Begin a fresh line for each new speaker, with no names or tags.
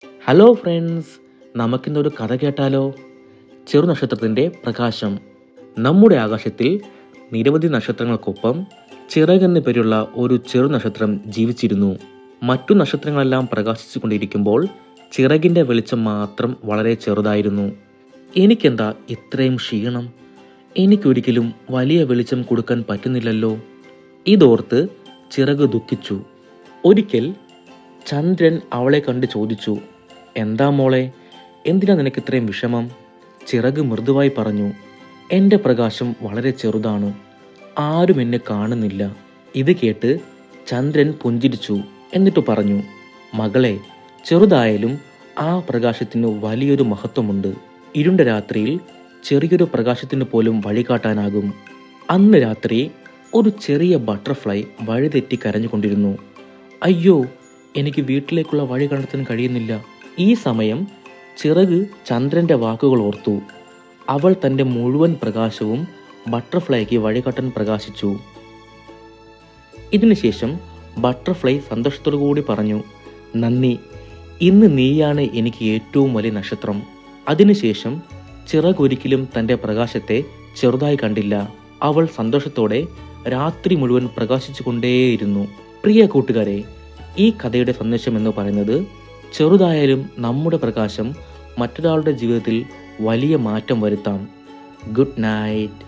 Hello friends, നമുക്കിന്നൊരു കഥ കേട്ടാലോ? ചെറുനക്ഷത്രത്തിൻ്റെ പ്രകാശം. നമ്മുടെ ആകാശത്തിൽ നിരവധി നക്ഷത്രങ്ങൾക്കൊപ്പം ചിറകെന്ന് പേരുള്ള ഒരു ചെറുനക്ഷത്രം ജീവിച്ചിരുന്നു. മറ്റു നക്ഷത്രങ്ങളെല്ലാം പ്രകാശിച്ചു കൊണ്ടിരിക്കുമ്പോൾ ചിറകിൻ്റെ വെളിച്ചം മാത്രം വളരെ ചെറുതായിരുന്നു. എനിക്കെന്താ ഇത്രയും ക്ഷീണം? എനിക്കൊരിക്കലും വലിയ വെളിച്ചം കൊടുക്കാൻ പറ്റുന്നില്ലല്ലോ. ഇതോർത്ത് ചിറക് ദുഃഖിച്ചു. ഒരിക്കൽ ചന്ദ്രൻ അവളെ കണ്ട് ചോദിച്ചു, എന്താ മോളെ, എന്തിനാ നിനക്ക് ഇത്രയും വിഷമം? ചിറക് മൃദുവായി പറഞ്ഞു, എൻ്റെ പ്രകാശം വളരെ ചെറുതാണ്, ആരും എന്നെ കാണുന്നില്ല. ഇത് കേട്ട് ചന്ദ്രൻ പുഞ്ചിരിച്ചു. എന്നിട്ട് പറഞ്ഞു, മകളെ, ചെറുതായാലും ആ പ്രകാശത്തിന് വലിയൊരു മഹത്വമുണ്ട്. ഇരുണ്ട രാത്രിയിൽ ചെറിയൊരു പ്രകാശത്തിന് പോലും വഴികാട്ടാനാകും. അന്ന് രാത്രി ഒരു ചെറിയ ബട്ടർഫ്ലൈ വഴിതെറ്റി കരഞ്ഞുകൊണ്ടിരുന്നു. അയ്യോ, എനിക്ക് വീട്ടിലേക്കുള്ള വഴി കണ്ടെത്താൻ കഴിയുന്നില്ല. ഈ സമയം ചിറക് ചന്ദ്രന്റെ വാക്കുകൾ ഓർത്തു. അവൾ തൻ്റെ മുഴുവൻ പ്രകാശവും ബട്ടർഫ്ലൈക്ക് വഴികാട്ടാൻ പ്രകാശിച്ചു. ഇതിനുശേഷം ബട്ടർഫ്ലൈ സന്തോഷത്തോടു കൂടി പറഞ്ഞു, നന്ദി, ഇന്ന് നീയാണ് എനിക്ക് ഏറ്റവും വലിയ നക്ഷത്രം. അതിനുശേഷം ചിറകൊരിക്കലും തൻ്റെ പ്രകാശത്തെ ചെറുതായി കണ്ടില്ല. അവൾ സന്തോഷത്തോടെ രാത്രി മുഴുവൻ പ്രകാശിച്ചു കൊണ്ടേയിരുന്നു. പ്രിയ കൂട്ടുകാരെ, ഈ കഥയുടെ സന്ദേശം എന്ന് പറയുന്നത്, ചെറുതായാലും നമ്മുടെ പ്രകാശം മറ്റൊരാളുടെ ജീവിതത്തിൽ വലിയ മാറ്റം വരുത്താം. Good night.